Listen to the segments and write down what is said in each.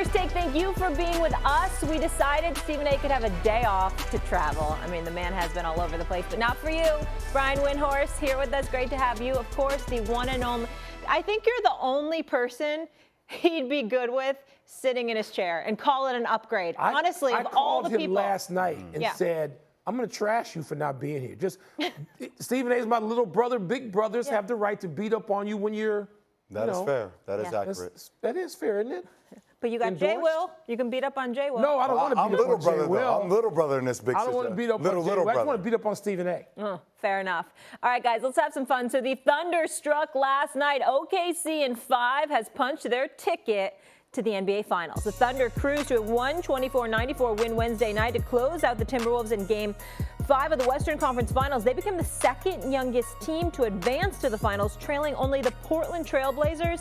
First Take, thank you for being with us. We decided Stephen A. could have a day off to travel. I mean, the man has been all over the place, but not for you. Brian Windhorst here with us. Great to have you. Of course, the one and only. I think you're the only person he'd be good with sitting in his chair and call it an upgrade. Honestly, of all the people. I called him last night and said, I'm going to trash you for not being here. Just Stephen A. is my little brother. Big brothers have the right to beat up on you when you're, That is fair. That is accurate. That is fair, isn't it? But you got Jay Will. You can beat up on Jay Will. No, I don't want to beat up on Jay Will. I'm little brother in this big situation. I don't want to beat up on Jay Will. I just want to beat up on Stephen A. Fair enough. All right, guys, let's have some fun. So the Thunder struck last night. OKC in 5 has punched their ticket to the NBA Finals. The Thunder cruised to a 124-94 win Wednesday night to close out the Timberwolves in Game 5 of the Western Conference Finals. They became the second youngest team to advance to the finals, trailing only the Portland Trail Blazers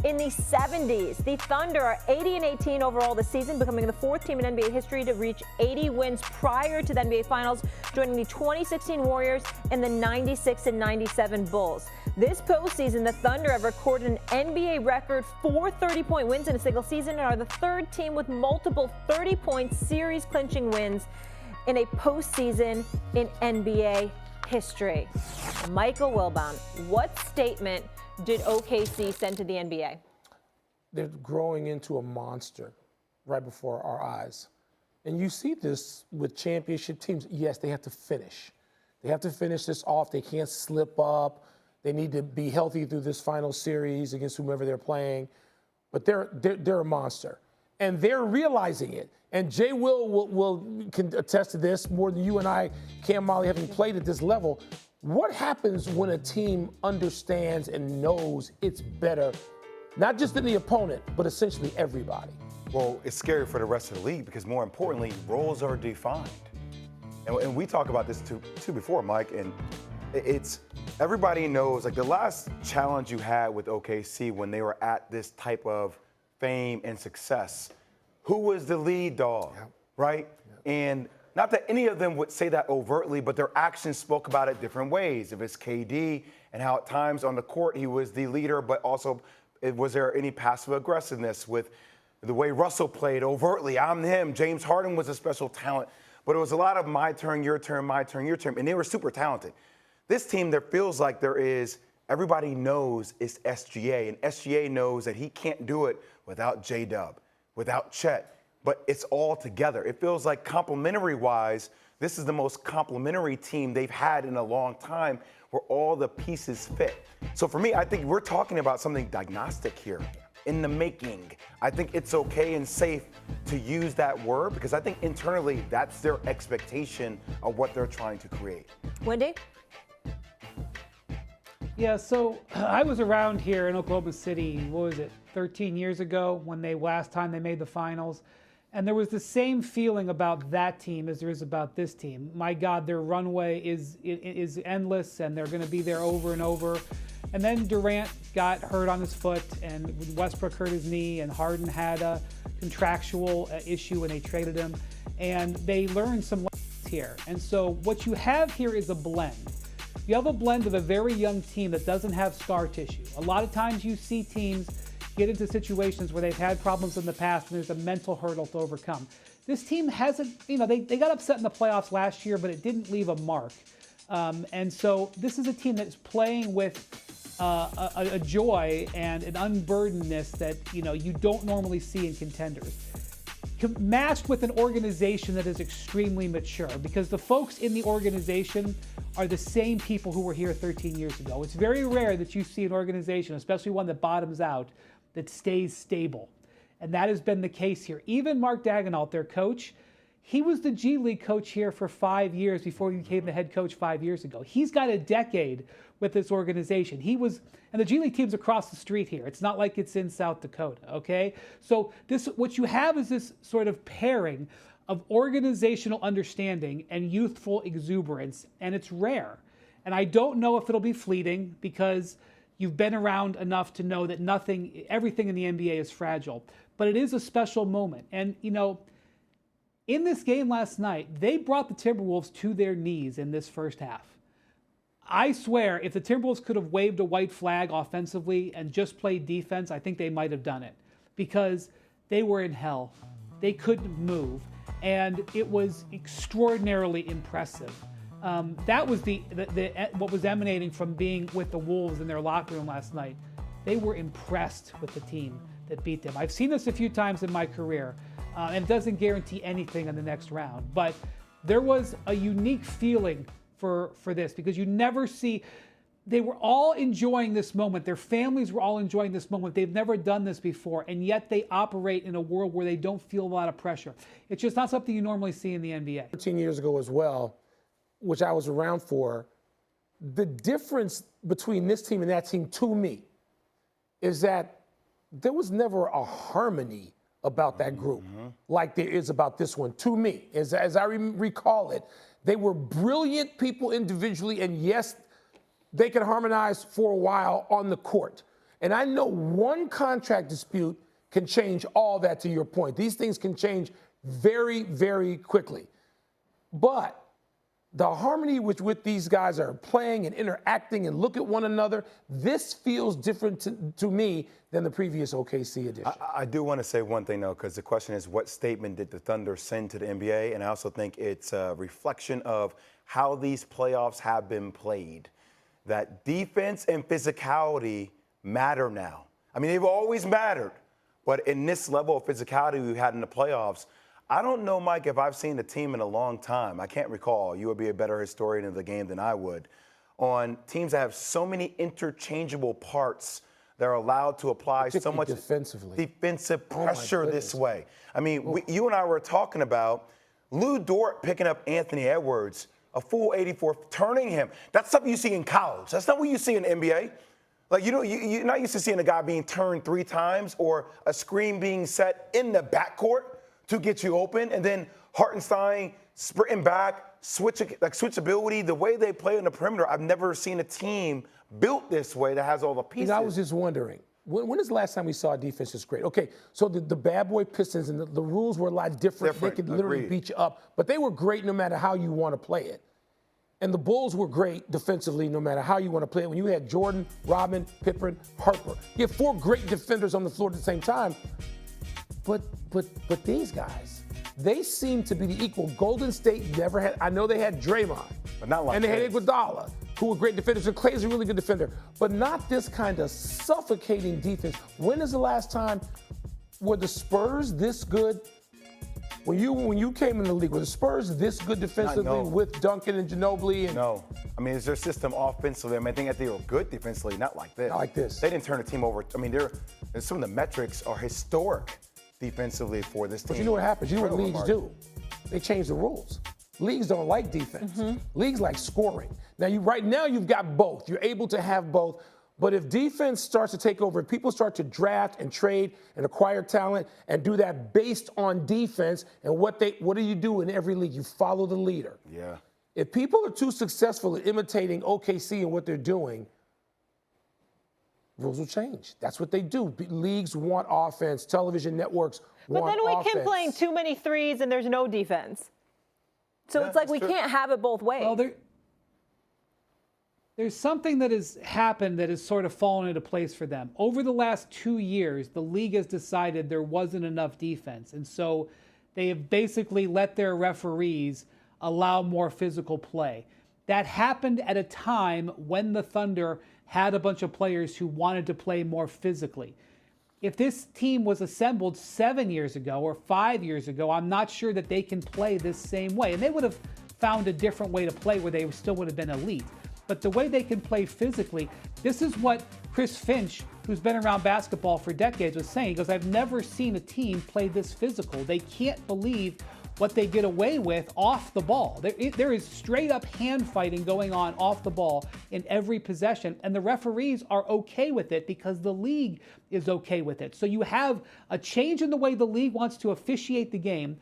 in the 70s. The Thunder are 80-18 overall this season, becoming the 4th team in NBA history to reach 80 wins prior to the NBA Finals, joining the 2016 Warriors and the 96-97 Bulls. This postseason, the Thunder have recorded an NBA record 4 30-point wins in a single season and are the 3rd team with multiple 30-point series-clinching wins in a postseason in NBA history. Michael Wilbon, what statement did OKC send to the NBA? They're growing into a monster right before our eyes. And you see this with championship teams. Yes, they have to finish. They have to finish this off. They can't slip up. They need to be healthy through this final series against whomever they're playing. But they're a monster. And they're realizing it. And Jay can attest to this more than you and I, Cam Molly, having played at this level. What happens when a team understands and knows it's better, not just than the opponent, but essentially everybody? Well, it's scary for the rest of the league because more importantly, roles are defined. And we talk about this too before, Mike, and it's everybody knows, like the last challenge you had with OKC when they were at this type of fame and success, who was the lead dog, right? And not that any of them would say that overtly, but their actions spoke about it different ways. If it's KD and how at times on the court he was the leader, but also was there any passive aggressiveness with the way Russell played overtly? I'm him. James Harden was a special talent, but it was a lot of my turn, your turn, my turn, your turn, and they were super talented. This team, there feels like everybody knows it's SGA, and SGA knows that he can't do it without J-Dub, without Chet, but it's all together. It feels like complementary-wise, this is the most complementary team they've had in a long time where all the pieces fit. So for me, I think we're talking about something diagnostic here in the making. I think it's okay and safe to use that word because I think internally that's their expectation of what they're trying to create. Wendy? Yeah, so I was around here in Oklahoma City, 13 years ago when last time they made the finals. And there was the same feeling about that team as there is about this team. My God, their runway is endless and they're going to be there over and over. And then Durant got hurt on his foot and Westbrook hurt his knee and Harden had a contractual issue when they traded him. And they learned some lessons here. And so what you have here is a blend. You have a blend of a very young team that doesn't have scar tissue. A lot of times you see teams get into situations where they've had problems in the past and there's a mental hurdle to overcome. This team hasn't, they got upset in the playoffs last year, but it didn't leave a mark. And so this is a team that's playing with a joy and an unburdenedness that, you don't normally see in contenders. Matched with an organization that is extremely mature because the folks in the organization are the same people who were here 13 years ago. It's very rare that you see an organization, especially one that bottoms out, that stays stable. And that has been the case here. Even Mark Daigneault, their coach, he was the G League coach here for 5 years before he became the head coach 5 years ago. He's got a decade with this organization. And the G League team's across the street here. It's not like it's in South Dakota, okay? So what you have is this sort of pairing of organizational understanding and youthful exuberance, and it's rare. And I don't know if it'll be fleeting because you've been around enough to know that everything in the NBA is fragile. But it is a special moment. And, in this game last night, they brought the Timberwolves to their knees in this first half. I swear, if the Timberwolves could have waved a white flag offensively and just played defense, I think they might have done it. Because they were in hell. They couldn't move, and it was extraordinarily impressive. That was what was emanating from being with the Wolves in their locker room last night. They were impressed with the team that beat them. I've seen this a few times in my career, and it doesn't guarantee anything in the next round. But there was a unique feeling for this, because you never see. They were all enjoying this moment. Their families were all enjoying this moment. They've never done this before, and yet they operate in a world where they don't feel a lot of pressure. It's just not something you normally see in the NBA. 13 years ago as well, which I was around for, the difference between this team and that team, to me, is that there was never a harmony about that group like there is about this one. To me, as I recall it, they were brilliant people individually, and yes, they could harmonize for a while on the court. And I know one contract dispute can change all that, to your point. These things can change very, very quickly. But the harmony with which these guys are playing and interacting and look at one another, this feels different to me than the previous OKC edition. I do want to say one thing, though, because the question is, what statement did the Thunder send to the NBA? And I also think it's a reflection of how these playoffs have been played, that defense and physicality matter now. I mean, they've always mattered, but in this level of physicality we've had in the playoffs, I don't know, Mike, if I've seen a team in a long time, I can't recall, you would be a better historian of the game than I would, on teams that have so many interchangeable parts that are allowed to apply so much defensive pressure this way. I mean, you and I were talking about Lou Dort picking up Anthony Edwards, a full 84, turning him. That's something you see in college. That's not what you see in the NBA. Like, you're not used to seeing a guy being turned 3 times or a screen being set in the backcourt to get you open, and then Hartenstein sprinting back, switchability, the way they play on the perimeter. I've never seen a team built this way that has all the pieces. I was just wondering, when is the last time we saw a defense this great? Okay, so the bad boy Pistons and the rules were a lot different. They could literally beat you up, but they were great no matter how you want to play it. And the Bulls were great defensively no matter how you want to play it. When you had Jordan, Robin, Pippen, Harper, you have 4 great defenders on the floor at the same time. But these guys, they seem to be the equal. Golden State never had. I know they had Draymond, but not like and they had Iguodala, who were great defenders. And Clay's a really good defender, but not this kind of suffocating defense. When is the last time were the Spurs this good? When you came in the league, were the Spurs this good defensively with Duncan and Ginobili? No. I mean, it's their system offensively. I mean, I think that they were good defensively, not like this. Not like this. They didn't turn a team over. I mean, some of the metrics are historic defensively for this team. But you know what happens? You know what leagues do? They change the rules. Leagues don't like defense. Leagues like scoring. Now, right now you've got both. You're able to have both. But if defense starts to take over, if people start to draft and trade and acquire talent and do that based on defense, and what do you do in every league? You follow the leader. Yeah. If people are too successful at imitating OKC and what they're doing, rules will change. That's what they do. Leagues want offense. Television networks want offense. But then we keep playing too many threes and there's no defense. So it's like we can't have it both ways. Well, there's something that has happened that has sort of fallen into place for them. Over the last 2 years, the league has decided there wasn't enough defense. And so they have basically let their referees allow more physical play. That happened at a time when the Thunder had a bunch of players who wanted to play more physically. If this team was assembled 7 years ago or 5 years ago, I'm not sure that they can play this same way. And they would have found a different way to play where they still would have been elite. But the way they can play physically, this is what Chris Finch, who's been around basketball for decades, was saying. He goes, I've never seen a team play this physical. They can't believe what they get away with off the ball. There is straight up hand fighting going on off the ball in every possession, and the referees are okay with it because the league is okay with it. So you have a change in the way the league wants to officiate the game,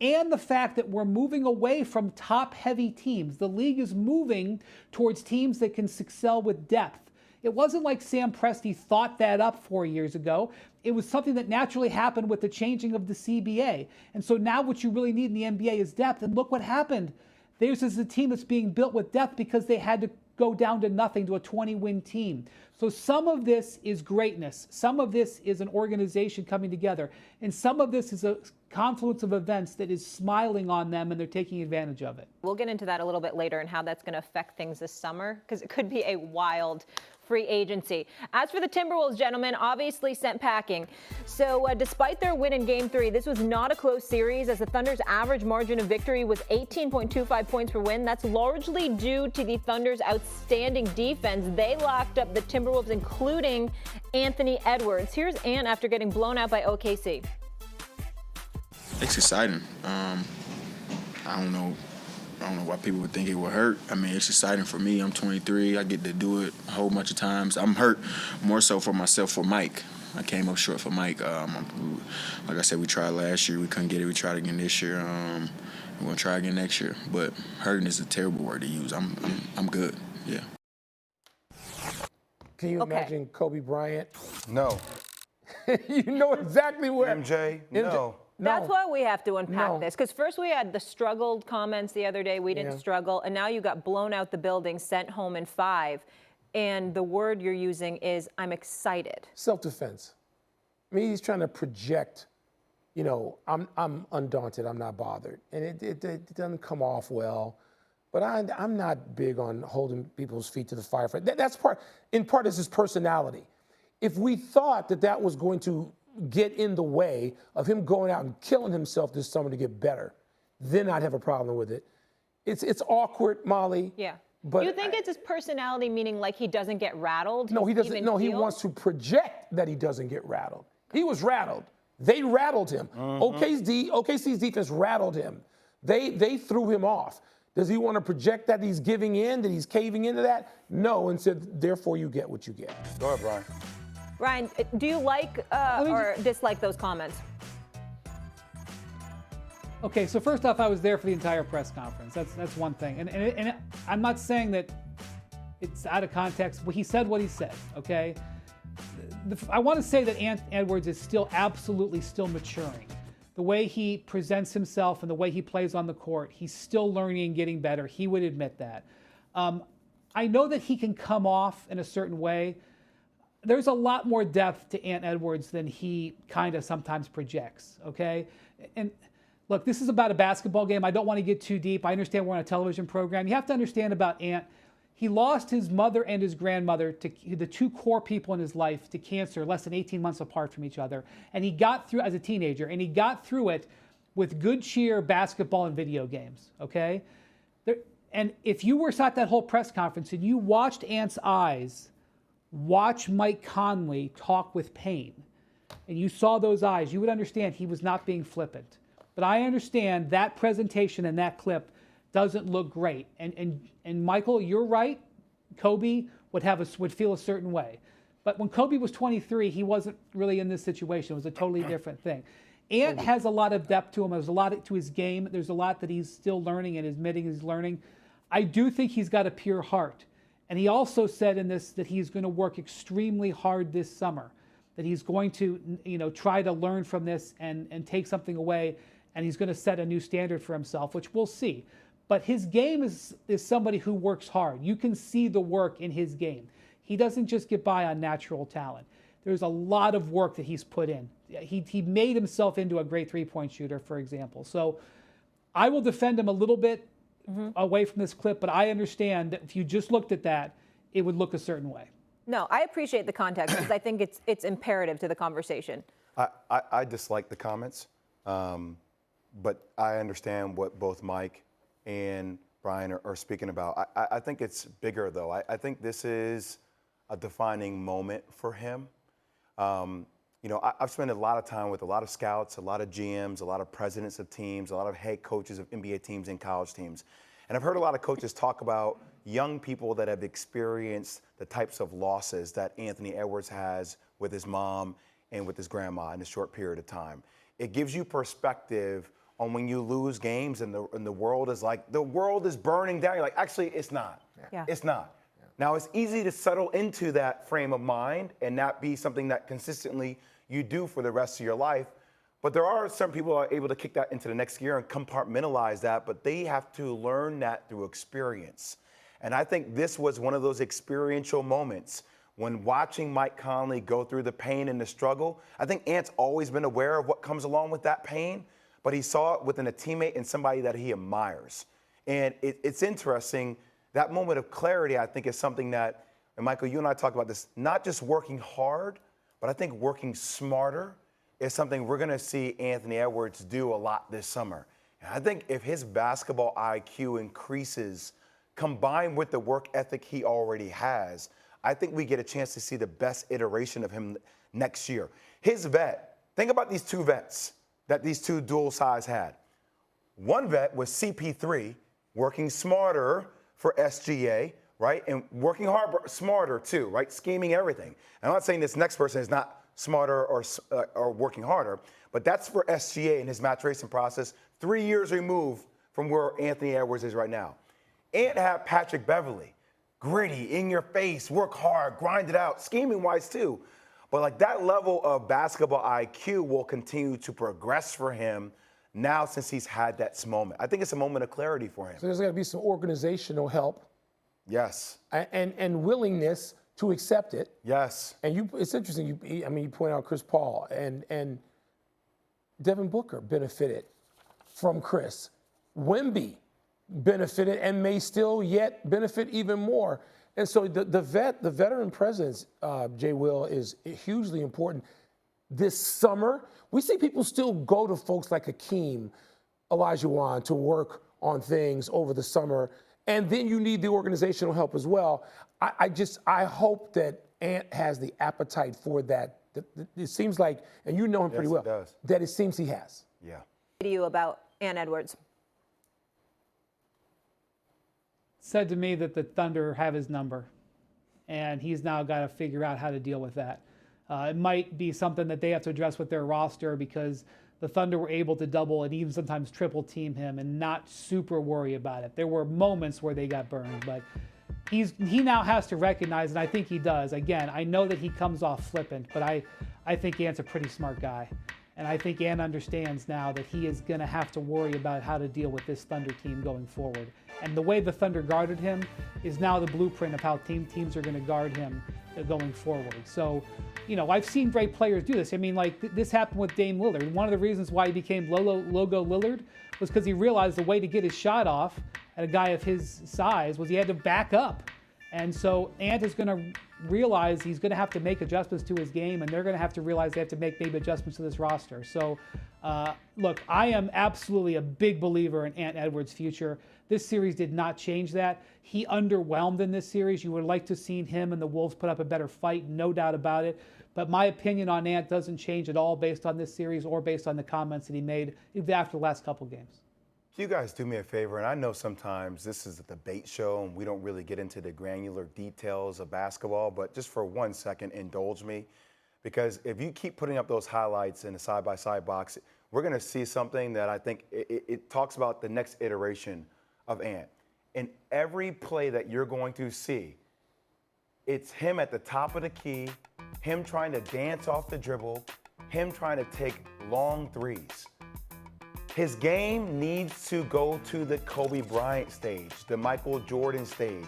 and the fact that we're moving away from top-heavy teams. The league is moving towards teams that can excel with depth. It wasn't like Sam Presti thought that up 4 years ago. It was something that naturally happened with the changing of the CBA. And so now what you really need in the NBA is depth. And look what happened. This is a team that's being built with depth because they had to go down to nothing to a 20-win team. So some of this is greatness. Some of this is an organization coming together. And some of this is a confluence of events that is smiling on them, and they're taking advantage of it. We'll get into that a little bit later and how that's going to affect things this summer, because it could be a wild free agency. As for the Timberwolves, gentlemen, obviously sent packing. So despite their win in Game 3, this was not a close series, as the Thunder's average margin of victory was 18.25 points per win. That's largely due to the Thunder's outstanding defense. They locked up the Timberwolves, including Anthony Edwards. Here's Ant after getting blown out by OKC. It's exciting. I don't know why people would think it would hurt. I mean, it's exciting for me. I'm 23. I get to do it a whole bunch of times. I'm hurt more so for myself, for Mike. I came up short for Mike. Like I said, we tried last year. We couldn't get it. We tried again this year. We're going to try again next year. But hurting is a terrible word to use. I'm good, yeah. Can you imagine Kobe Bryant? No. You know exactly where. MJ? No. That's why we have to unpack No. this, because first we had the struggled comments the other day. We didn't struggle, and now you got blown out the building, sent home in 5, and the word you're using is, I'm excited. Self-defense. I mean, he's trying to project, you know, I'm undaunted, I'm not bothered. And it doesn't come off well. But I'm not big on holding people's feet to the fire. That's in part, is his personality. If we thought that was going to get in the way of him going out and killing himself this summer to get better, then I'd have a problem with it. It's awkward, Molly. Yeah. But Do you think it's his personality, meaning like he doesn't get rattled? No, he doesn't. No, he wants to project that he doesn't get rattled. He was rattled. They rattled him. OKC's defense rattled him. They threw him off. Does he want to project that he's giving in, that he's caving into that? No, and said, therefore you get what you get. Go ahead, Brian. Ryan, do you like or dislike those comments? Okay, so first off, I was there for the entire press conference. That's one thing. And I'm not saying that it's out of context, but he said what he said, okay? I want to say that Ant Edwards is absolutely still maturing. The way he presents himself and the way he plays on the court, he's still learning and getting better. He would admit that. I know that he can come off in a certain way. There's a lot more depth to Ant Edwards than he kind of sometimes projects, okay? And look, this is about a basketball game. I don't want to get too deep. I understand we're on a television program. You have to understand about Ant. He lost his mother and his grandmother, the two core people in his life, to cancer less than 18 months apart from each other. And he got through as a teenager, and he got through it with good cheer, basketball, and video games, okay? And if you were at that whole press conference and you watched Ant's eyes, watch Mike Conley talk with pain, and you saw those eyes, you would understand he was not being flippant. But I understand that presentation and that clip doesn't look great. And Michael, you're right. Kobe would feel a certain way. But when Kobe was 23, he wasn't really in this situation. It was a totally different thing. Ant has a lot of depth to him. There's a lot to his game. There's a lot that he's still learning and admitting he's learning. I do think he's got a pure heart. And he also said in this that he's going to work extremely hard this summer, that he's going to, try to learn from this and take something away, and he's going to set a new standard for himself, which we'll see. But his game is somebody who works hard. You can see the work in his game. He doesn't just get by on natural talent. There's a lot of work that he's put in. He made himself into a great three-point shooter, for example. So I will defend him a little bit away from this clip, but I understand that if you just looked at that, it would look a certain way. No, I appreciate the context because I think it's imperative to the conversation. I dislike the comments, but I understand what both Mike and Brian are speaking about. I think it's bigger, though. I think this is a defining moment for him. I've spent a lot of time with a lot of scouts, a lot of GMs, a lot of presidents of teams, a lot of head coaches of NBA teams and college teams. And I've heard a lot of coaches talk about young people that have experienced the types of losses that Anthony Edwards has with his mom and with his grandma in a short period of time. It gives you perspective on when you lose games and the world is like, the world is burning down. You're like, actually, it's not. Yeah. It's not. Yeah. Now, it's easy to settle into that frame of mind and not be something that consistently you do for the rest of your life. But there are some people who are able to kick that into the next gear and compartmentalize that, but they have to learn that through experience. And I think this was one of those experiential moments when watching Mike Conley go through the pain and the struggle. I think Ant's always been aware of what comes along with that pain, but he saw it within a teammate and somebody that he admires. And it's interesting, that moment of clarity, I think, is something that, and Michael, you and I talked about this, not just working hard, but I think working smarter is something we're going to see Anthony Edwards do a lot this summer. And I think if his basketball IQ increases, combined with the work ethic he already has, I think we get a chance to see the best iteration of him next year. His vet, think about these two vets that these two dual size had. One vet was CP3, working smarter for SGA, right? And working hard, smarter too, right? Scheming everything. And I'm not saying this next person is not smarter or working harder, but that's for SGA in his maturation process, 3 years removed from where Anthony Edwards is right now. And have Patrick Beverley, gritty, in your face, work hard, grind it out, scheming wise too. But like that level of basketball IQ will continue to progress for him now since he's had that moment. I think it's a moment of clarity for him. So there's got to be some organizational help. Yes. And willingness to accept it. Yes. And it's interesting. You point out Chris Paul and Devin Booker benefited from Chris. Wemby benefited and may still yet benefit even more. And so the veteran presence, Jay Will, is hugely important. This summer, we see people still go to folks like Hakeem Olajuwon to work on things over the summer. And then you need the organizational help as well. I hope that Ant has the appetite for that. It seems like, and you know him pretty well, that it seems he has. Yeah. To you about Ant Edwards. Said to me that the Thunder have his number, and he's now got to figure out how to deal with that. It might be something that they have to address with their roster because the Thunder were able to double and even sometimes triple team him and not super worry about it. There were moments where they got burned, but he now has to recognize, and I think he does. Again, I know that he comes off flippant, but I think Ant's a pretty smart guy. And I think Ant understands now that he is going to have to worry about how to deal with this Thunder team going forward. And the way the Thunder guarded him is now the blueprint of how teams are going to guard him going forward. So, you know, I've seen great players do this. I mean, like this happened with Dame Lillard. One of the reasons why he became Logo Lillard was because he realized the way to get his shot off at a guy of his size was he had to back up. And so Ant is going to realize he's going to have to make adjustments to his game, and they're going to have to realize they have to make maybe adjustments to this roster. So, look, I am absolutely a big believer in Ant Edwards' future. This series did not change that. He underwhelmed in this series. You would like to have seen him and the Wolves put up a better fight, no doubt about it. But my opinion on Ant doesn't change at all based on this series or based on the comments that he made after the last couple games. You guys do me a favor, and I know sometimes this is a debate show and we don't really get into the granular details of basketball, but just for 1 second, indulge me. Because if you keep putting up those highlights in a side-by-side box, we're going to see something that I think it talks about the next iteration of Ant. In every play that you're going to see, it's him at the top of the key, him trying to dance off the dribble, him trying to take long threes. His game needs to go to the Kobe Bryant stage, the Michael Jordan stage.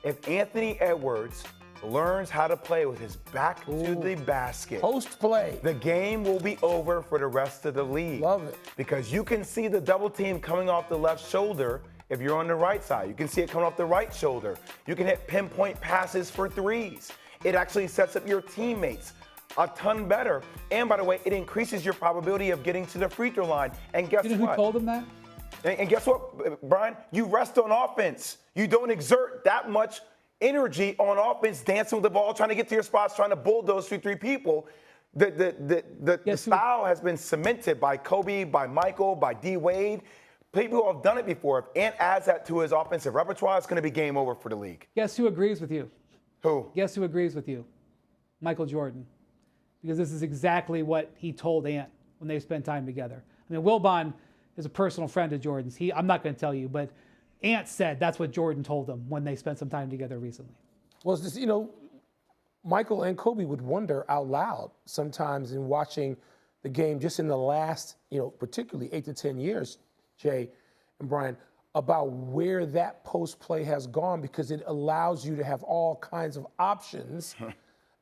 If Anthony Edwards learns how to play with his back to the basket, Post play, the game will be over for the rest of the league. Love it. Because you can see the double team coming off the left shoulder if you're on the right side. You can see it coming off the right shoulder. You can hit pinpoint passes for threes. It actually sets up your teammates a ton better. And by the way, it increases your probability of getting to the free throw line. And guess what? You know who told him that? And guess what, Brian? You rest on offense. You don't exert that much energy on offense, dancing with the ball, trying to get to your spots, trying to bulldoze through three people. The style has been cemented by Kobe, by Michael, by D. Wade. People who have done it before. If Ant adds that to his offensive repertoire, it's going to be game over for the league. Guess who agrees with you? Who? Guess who agrees with you? Michael Jordan. Because this is exactly what he told Ant when they spent time together. I mean, Wilbon is a personal friend of Jordan's. I'm not going to tell you, but Ant said that's what Jordan told him when they spent some time together recently. Well, it's just, Michael and Kobe would wonder out loud sometimes in watching the game just in the last, particularly 8 to 10 years, Jay and Brian, about where that post play has gone because it allows you to have all kinds of options,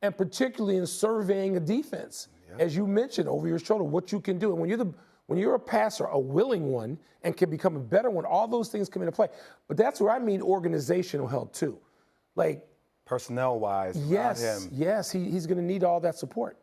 and particularly in surveying a defense, as you mentioned, over your shoulder, what you can do. And when you're a passer, a willing one, and can become a better one, all those things come into play. But that's where I mean organizational help too. Like personnel-wise, yes, he's going to need all that support.